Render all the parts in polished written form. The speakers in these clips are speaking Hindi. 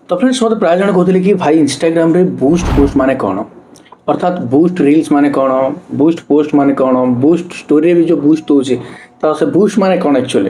तो फ्रेंड्स मत प्राय जन कहते कि भाई इंस्टाग्राम रे बूस्ट पोस्ट माने कौन अर्थात बूस्ट रील्स माने कौन बूस्ट पोस्ट माने कौन बूस्ट स्टोरी भी जो बूस्ट होचे तो से बूस्ट माने कौन एक्चुअली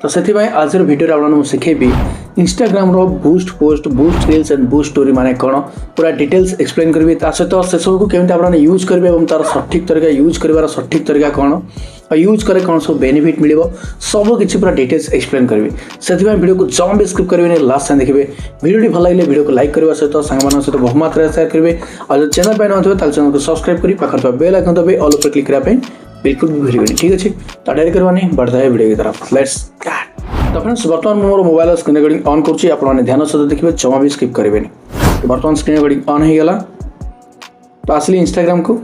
तो से आज भिडियो आपको शिखेबी इंस्टाग्राम रो boost post boost reels and boost story माने कौन पूरा डिटेल्स एक्सप्लेन करी सहित से सब को केमती आपने यूज करेंगे और तार सठिक तरीका यूज कर सठिक तरीका कौन और यूज करे कौन सब बेनिफिट मिल सब किसी पूरा डिटेल्स एक्सप्लेन करी से वीडियो को जम भी स्किप करेंगे लास्ट टाइम देखिए वीडियो भल लगे वीडियो को लाइक करने सहित सांग सहित बहु मात्रा शेयर करेंगे और जो चैनल पर नए चैनल को सब्सक्राइब कर पाखे बेल आइकन दबाई ऑल पर क्लिक करने बिल्कुल भी भूलिए ठीक अच्छे तो डायरेक्ट करवानी बढ़ता है वीडियो की तरफ लेट्स स्टार्ट। तो फ्रेंड्स बर्तमान मोर मोबाइल स्क्रीन रिकॉर्डिंग ऑन करुँच आपने ध्यान सहित देखिए जमा भी स्किप करेंगे बर्तमान स्क्रीन रिकॉर्डिंग ऑन हो गला तो आसली इंस्टाग्राम को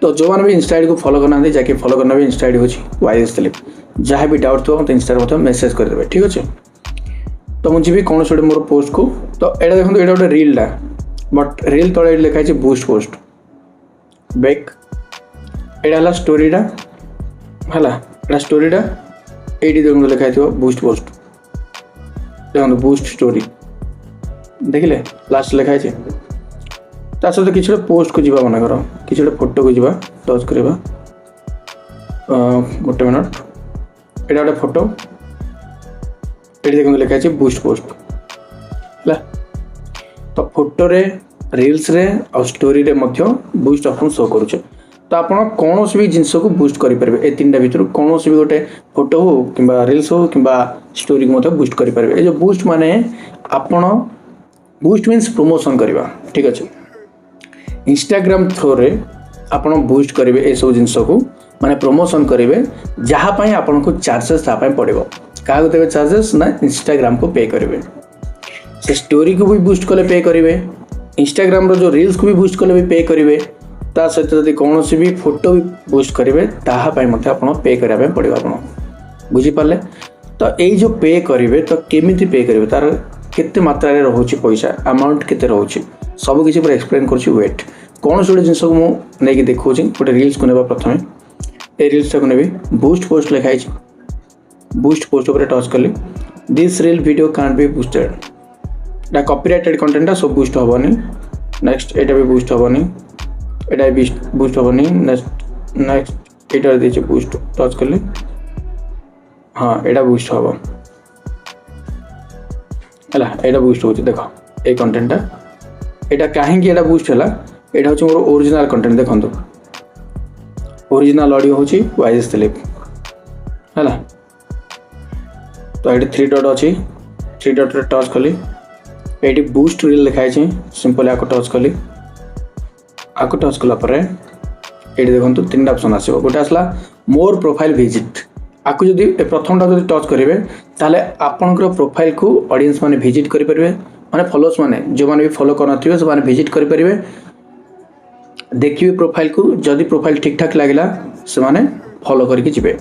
तो जो मैंने भी इंस्टा आईडी को फॉलो करना जाके फॉलो करना भी इंस्टा आईडी हो वाइएस दिलीप जहाँ भी डाउट थो तो इंस्टा मतलब मेसेज करदे ठीक अच्छे। तो मुझे कौन से मोर पोस्ट को तो यहाँ देखो ये गोटे रीलटा बट रील तले लिखाई बूस्ट पोस्ट बैक यहाँ है स्टोरीटा है स्टोरीटा ये देखो लिखाई बूस्ट पोस्ट देखो बूस्ट स्टोरी देखिले लास्ट लिखाई ता सहित किसी पोस्ट को जीवा मन कर किसी फोटो को जीवा टच करवा गोटे मिनट यहाँ गोटे फोटो ये देखो लिखाई बूस्ट पोस्ट है तो फोटो रे रील्स रे और स्टोरी रे मध्य बूस्ट ऑप्शन शो करुचे तो आप कौन भी जिनस को बूस्ट करेंगे ए तीन भितर कौन भी गोटे फोटो हो कि रील्स हो कि स्टोरी को बूस्ट करेंगे ये जो बूस्ट माने आपण बूस्ट मीन्स प्रमोशन करवा ठीक अच्छे इंस्टाग्राम थ्रू रे आपण बूस्ट करेंगे ये सब जिनस को माने प्रमोशन करेंगे जहाँपाई आपन को चार्जेस पड़ो क्या देवे चार्जेस ना इंस्टाग्राम को पे करेंगे से स्टोरी को भी बूस्ट कले पे करेंगे इंस्टाग्राम रो जो रील्स को भी बूस्ट कले भी पे करेंगे ता सहित जब कौन भी फोटो भी बूस्ट करेंगे ताहापाई पे करने पड़ो आप बुझीपारे तो यही जो पे करेंगे तो केमी पे करेंगे तार केते मात्रा रोचे पैसा अमाउंट केते रोचे सब किसी पूरा एक्सप्लेन कर वेट कौन से जिन को मुझे देखा गोटे रील्स को ना प्रथम ये रील्स को नेबी बूस्ट पोस्ट लिखाई बूस्ट पोस्ट पर टच कली this reel video can't be boosted copyrighted content सब बूस्ट हेनी नेक्स्ट एटा भी बूस्ट हेनी एटा भी बूस्ट हेनी नेक्स्ट एटार दे बूस्ट टच कली हाँ एटा बूस्ट हम है यहाँ बूस्ट हो देख ये कंटेंटा यहाँ कहीं बूस्ट है यहाँ हूँ मोर ओरिजिनल कंटेंट देखो ओरिजिनल ऑडियो हूँ वाइएस दिलीप है तो ये 3 डॉट अच्छी 3 डॉट टच कली ये बूस्ट रील लिखाई सिंपल आपको टच कली आपको टच कलापर ये देखो 3 ऑप्शन आसो गोटे आसला मोर प्रोफाइल विजिट आपको जब प्रथमटा जो टच करेंगे ताले आपनकर प्रोफाइल को ऑडियंस माने विजिट करेंगे माने फॉलोअर्स माने जो माने भी फॉलो करनथिबे से माने विजिट करेंगे देखिए प्रोफाइल को जदि प्रोफाइल ठीक ठाक लगला से माने फॉलो करके जिबे।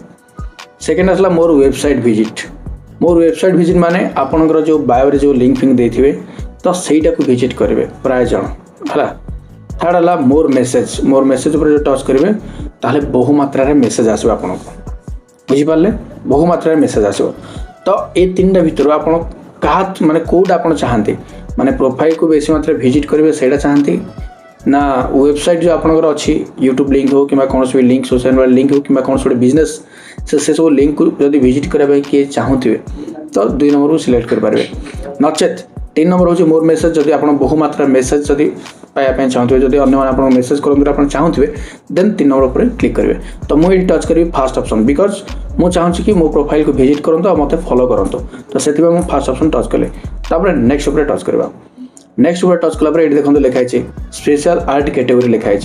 सेकेंड आसला मोर वेबसाइट विजिट माने आपनकर जो बायो रे जो लिंक फिंक देथिबे तो सेटा को विजिट करेंगे प्राय जन है। थर्ड है मोर मेसेज पर जो टच करेंगे ताले बहु मात्रा रे मेसेज आसबे आपनको बुझीपारे बहु मात्रा मेसेज आसो तो ये 3टा भितर आप माने कोड आप चाहते माने प्रोफाइल को बेसी मात्रा विजिट करेंगे से चाहती ना वेबसाइट जो आपंकर अच्छी यूट्यूब लिंक हो कि कौन भी लिंक सोशल मीडिया लिंक हो कि कौन से बिजनेस से सब लिंक को जब विजिट करने किए चाहूे तो 2 नंबर को सिलेक्ट करेंगे नचेत 3 नंबर हूँ मोर मेसेज जब आप बहु मात्रा मेसेज जब पाइबा चाहते जब अन्य मेसेज करूँ चाहते देन 3 नंबर पर क्लिक करेंगे तो मुझे टच करी फास्ट ऑप्शन बिकज मुझे चाहूँ कि मो प्रोफाइल को विजिट करूँ और मत फॉलो करूँ तो से फास्ट ऑप्शन टच कले तापर नेक्स्ट उपर टच करवा नेक्स्ट उपर टच कलापर ये देखो लिखाई स्पेशल आर्ट कैटेगरी लिखाई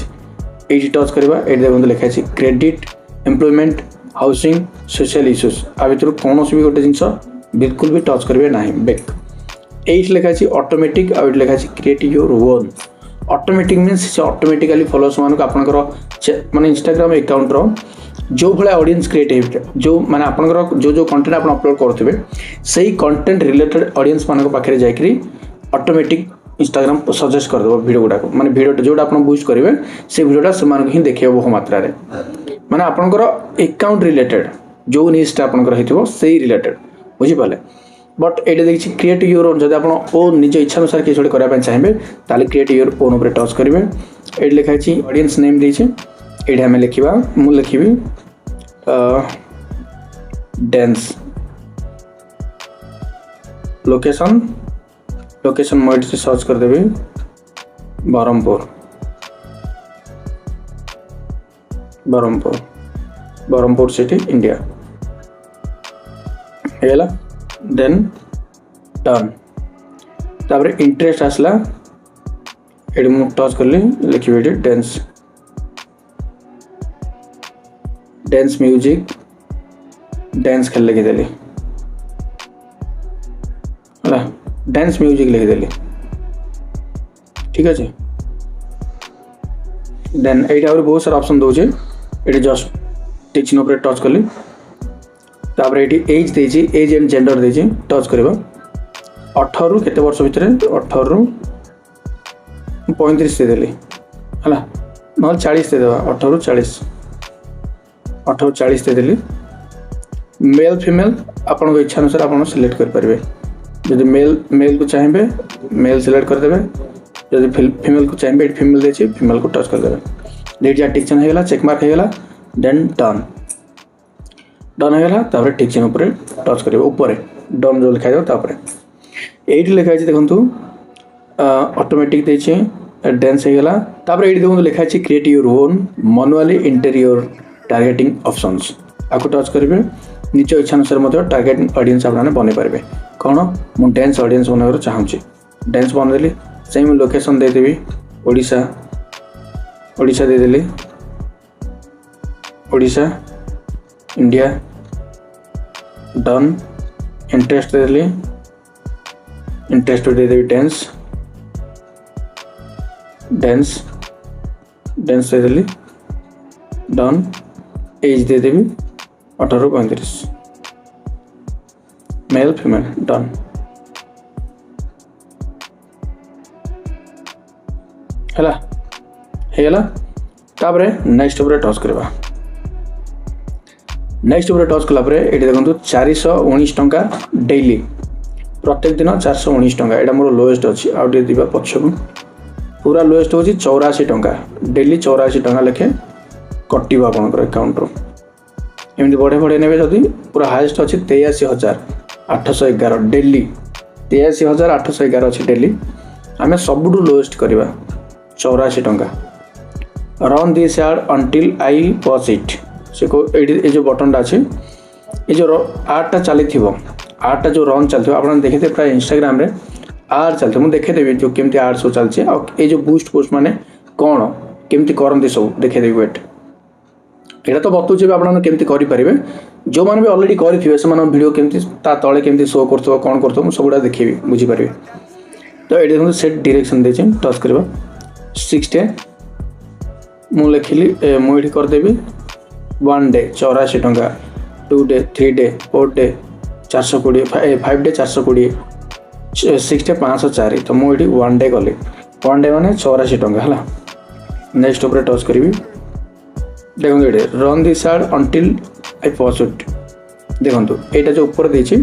ये टच करवा ये देखो लिखाई credit employment housing social issues आ भर कौन भी गोटे जिन बिल्कुल भी टच करेंगे ना बैक ये लिखाई ऑटोमेटिक आ लिखाई create your own automatic means automatically followers मानक आपनकर माने इंस्टाग्राम अकाउंट रो जो भाई ऑडियंस क्रिएट जो माने आपनकर जो कंटेंट आप अपलोड करते सही कंटेंट रिलेटेड ऑडियंस मानक पाखे जाकरी ऑटोमेटिक इंस्टाग्राम सजेस्ट करदेव वीडियो गुड़ाक माने वीडियो जोटा आप बूस्ट करेंगे से वीडियोटा से ही देखिए बहु मात्रा माने आपनकर अकाउंट रिलेटेड जो निष्टा आपनकर होइथिबो सेही रिलेटेड बुझिपाले बट ये देखिए क्रिएट योर ओन जब आप ओ निज इच्छा अनुसार किसी गोटे करने चाहिए ताले क्रिएट योर ओन उपर टच करेंगे। ये लिखाई ऑडियंस नेम देखे ये आम लिखा मु लिखी डांस लोकेशन लोकेशन मुझे सर्च करदेवी बरहमपुर बरहमपुर बरहमपुर सिटी इंडिया है देन डन तापर इंटरेस्ट आसला ये मुझे टच कली लिखी डांस डांस म्यूजिक डांस खाली लिखिदेली है डांस म्यूजिक लिखिदेली ठीक अच्छे। देन ये बहुत सारा ऑप्शन दूचे ये जस्ट टिक चिन्ह पर टच कली तापर ये एज देजी एज एंड जेंडर देजी टच करवा 18 रु केते वर्ष भितर 18 रु 35 देदेली है ना 40 देदेवा 18 रु 40 18 40 देदेली। मेल फीमेल आपन इच्छा अनुसार आप सिलेक्ट करेंगे जब मेल को चाहिए मेल सिलेक्ट करदे जब फीमेल को चाहिए फीमेल देती फीमेल को टच करदे डेट या टिक चिन्ह होगा चेक मार्क होगा देन डन डन होगा तापर टिक चिन्ह उपर टच करेंगे ऊपर डन जो लिखा जापर ये लिखाई देखो ऑटोमेटिक देचे डांस होगा तापर ये देखो लिखाई create your own manually enter your targeting options आपको टच करेंगे निज इच्छा अनुसार टारगेट ऑडियंस आपने बन पारे कौन मु डांस ऑडियंस बनवार चाहूँगी डांस बनदेली से लोकेशन देदेवी ओडिशा ओडिशा देदेली ओडिशा इंडिया डन इंटरेस्ट देदेली इंटरेस्ट देदेवी डांस डांस डांस देदेली डन एज देदेवी 18 रु 35 मेल फीमेल डन है तापर नेक्स्ट उपर टच करवा नेक्स्ट उपर टच कला ये देखो 419 टंका डेली प्रत्येक दिन 419 टंका यहाँ मोर लोएस्ट अच्छी आउ दिवा पछक पूरा लोएस्ट हूँ 84 टंका डेली 84 टंका लेखे कटो आपंकर अकाउंट एमती बढ़े बढ़े ने जदि पूरा हाएस्ट अच्छी 83,811 डेली 83,811 अच्छी डेली आम सबुठ लोएस्ट करवा 84 टंका run this ad until I pause it से ये जो बटनटा अच्छे ये जो आडटा चली आडटा जो रन चलती आप देखते प्राय इंस्टाग्राम रे आड चलते मुझे देखेदेवी जो केमती आड सब चलती ये जो बूस्ट पोस्ट माने कौन केमती करती सब देखेदेवी वेट यहाँ तो बतौचे आपमती करेंगे जो मैंने भी अलरेडी करेंगे से भिडियो केमती तले केमती शो कर कौन कर सबुटा देखी बुझीपारे तो ये देखो सेट डायरेक्शन देचे टच करवा 6 डे मु लिखिली मुझे करदेवी 1 डे 84 टंका 2 day 3 day 4 day 420 5 day 420 6 day 504 तो मुझे 1 डे कली 1 डे मैंने 84 टंका है नेक्स्ट उपर टच करी देखो ये run this ad until I pause it देखो यहाँ जो ऊपर देती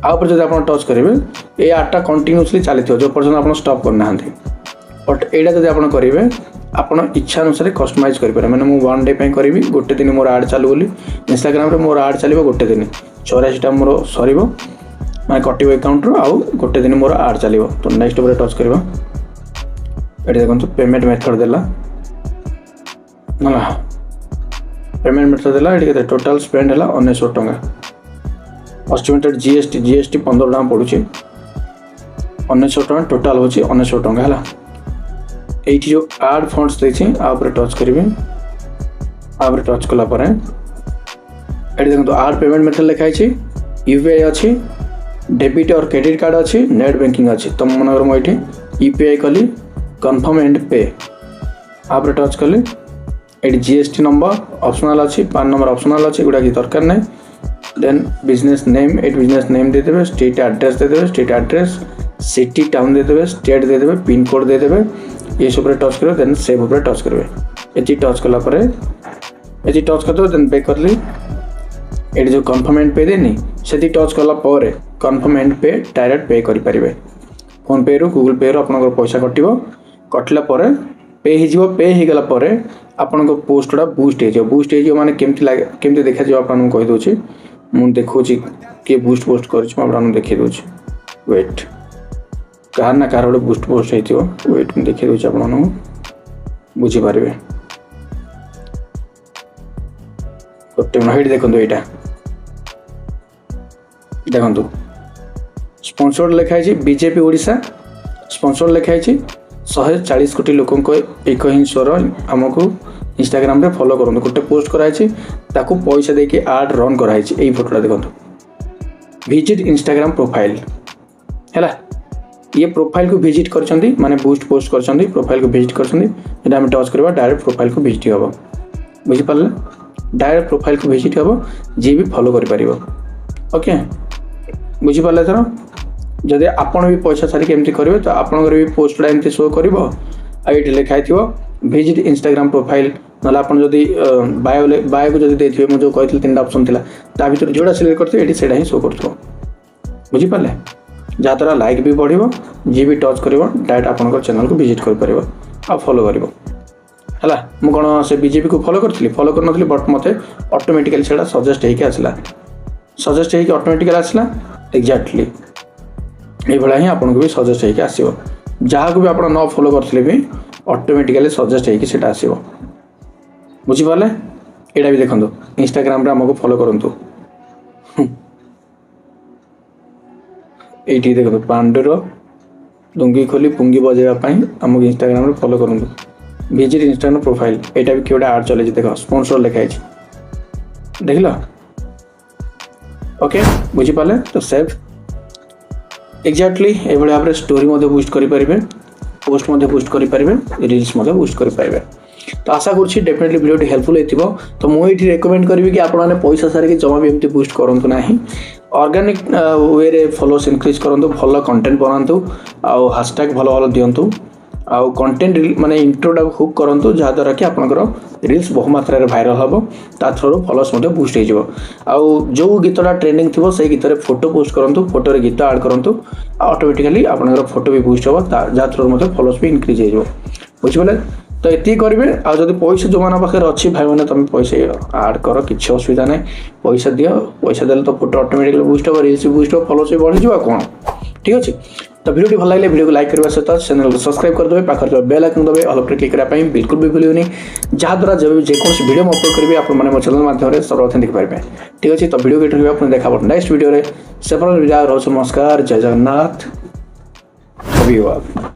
आपर जब आप टच करेंगे ये आडटा कंटिन्यूअसली चली जो पर्यटन आप स्टॉप करना बट यहाँ जब आप करेंगे आप इच्छा अनुसार कस्टमाइज करेंगे मैंने मुझे 1 डे करी गोटे दिन मोर आड चालू बोली इंस्टाग्राम मोर आड चलो गोटे दिन 84टा मोर सर मैं कटो अकाउंट आउ गोटे दिन मोर आड चलो तो नेक्स्ट उपर टच करवा ये देखो पेमेंट मेथड देला ना पेमेंट मेथड देला ये टोटाल स्पेंड है 1900 टंका एस्टिमेटेड जीएसटी 15 टका पड़ुचे 1900 टका टोटाल हूँ 1900 टंका है ये जो आड फंड्स देती टच करेंगे आपर टच कलापर ये देखो आड पेमेंट मेथड लिखाई यूपीआई अच्छी डेबिट और क्रेडिट कार्ड अच्छी नेट बैंकिंग अच्छी तुम मनकर मुझे यूपीआई कली कन्फर्म एंड पे आपर टच कली ये जीएसटी नंबर ऑप्शनल अच्छी पान नंबर ऑप्शनल अच्छी गुड़ा की दरकार नहीं देन बिजनेस नेम ये बिजनेस नेम देदेवे स्टेट एड्रेस देदेवे स्टेट एड्रेस सिटी टाउन देदेवे स्टेट देदेवे पिन कोड देदेवे ये सब टच करेंगे देन सेव उपर टच करेंगे ये टच कलापर ये टच करदे देन पे करली ये जो कन्फर्म एंड पे देनी से टच कला कन्फर्म एंड पे डायरेक्ट पे करेंगे फोन पे रु गूगल पे रु आप पैसा कटिला पे हो पे हो गला आपण पोस्ट गुड़ा बूस्ट हो बूस्ट हो माने केमती देखा आपको कहीदे मुझे देखा किए बूस्ट पोस्ट कर देखी दूसरी वेट कहार ना कहार गोटे बूस्ट पोस्ट हो वेट मुझे देखी दूसरी आप बुझीपारे गोटे मिनट देखो यहाँ देखो स्पॉन्सर्ड लिखाई बीजेपी ओडिशा स्पॉन्सर्ड लिखाई 140 कोटी लोक एक ही स्वर आमको इंस्टाग्राम रे फॉलो करूँ गोटे पोस्ट कराई ताकू पैसा देके आड रन कराई यही फोटोटा देखो विजिट इंस्टाग्राम प्रोफाइल है ये प्रोफाइल को विजिट कर माने बूस्ट पोस्ट कर प्रोफाइल को विजिट कर टच करवा डायरेक्ट प्रोफाइल को विजिट हम बुझीपारे डायरेक्ट प्रोफाइल को विजिट हम जी भी फॉलो कर ओके बुझीपारे थर जदि आपण भी पैसा सारी एमती करेंगे तो आपंकर भी पोस्टा एमती शो कर ये लिखाई थी विजिट इंस्टाग्राम प्रोफाइल ना आप बायो को जब देखिए मुझे कहती 3टा ऑप्शन था ता भर जोड़ा सिलेक्ट करते ये ही शो कर बुझीपारे जहाँद्वारा लाइक भी बढ़ जी भी टच कर डायरेक्ट आपंकर चैनल को विजिट कर फॉलो कर मुझे कौन से बीजेपी को फॉलो करी फॉलो कर नी बट मत ऑटोमेटिकली से सजेस्ट होकर आसला सजेस्ट होकर ऑटोमेटिकली आसला एक्जाक्टली ये ही आपको भी सजेस्ट होकर आसो जहाँ को भी आप न फॉलो करते भी ऑटोमेटिकली सजेस्ट होकर आसो बुझीपारे यहाँ भी देखो इंस्टाग्राम आमको फॉलो करूँ ये देखो पांडुर लुंगी खोली पुंगी बजाइवाई आमको इंस्टाग्राम रे फॉलो करूँ विजिट इंस्टाग्राम प्रोफाइल यहाँ भी किए आड चले देख स्पॉन्सर लिखाई देख लो ओके बुझीपारे तो सेव एक्जाक्टली ये भाव में स्टोरी बूस्ट करेंगे पोस्ट बूस्ट करेंगे रील्स बूस्ट करेंगे तो आशा करुँची डेफिनेटली वीडियो हेल्पफुल होती तो मुझे रेकमेंड करी कि आपने पैसा सारिक जमा भी एमती बूस्ट करूँ ना ऑर्गेनिक वे रे फॉलोअर्स इंक्रीज करूँ भल कंटेंट बनातु आउ हैशटैग भल भल दिंतु आउ कंटेंट माने इंट्रोटा हुक करूँ जहाँद्वारा कि आपंकर रील्स बहु मात्रा भाइराल हम ता थ्रू फॉलोअर्स बूस्ट हो आउ जो गीतटा ट्रेंडिंग थी से गीत फोटो पोस्ट करूँ फोटो रे गीत ऐड करूँ ऑटोमेटिकली आपंकर फोटो भी बूस्ट हो जहाँ थ्रू फॉलोअर्स भी इंक्रीज हो बुझीपारे तो ये करेंगे आ जब पैसा जो मान पाखे अच्छी भाई मैंने तुम पैसा आड कर किसी असुविधा ना पैसा दियो पैसा देले तो फोटो ऑटोमेटिकली बूस्ट हो रील्स बूस्ट हो फॉलोअर्स भी बढ़ी कौन ठीक अच्छे तो वीडियो भल लगे वीडियो को लाइक करने सहित चैनल को सब्सक्राइब करदे पाखे जो बेल आइकन दबे ऑल पर क्लिक करने बिल्कुल भी भूलनी जहाँद्वारा जब जेकोसी वीडियो मैं अपलोड करी आप मो चैनल माध्यम सर्वप्रथम देखिपारे ठीक अच्छे तो वीडियो के देखा नेक्स्ट वीडियो से रोज नमस्कार जय जगन्नाथ।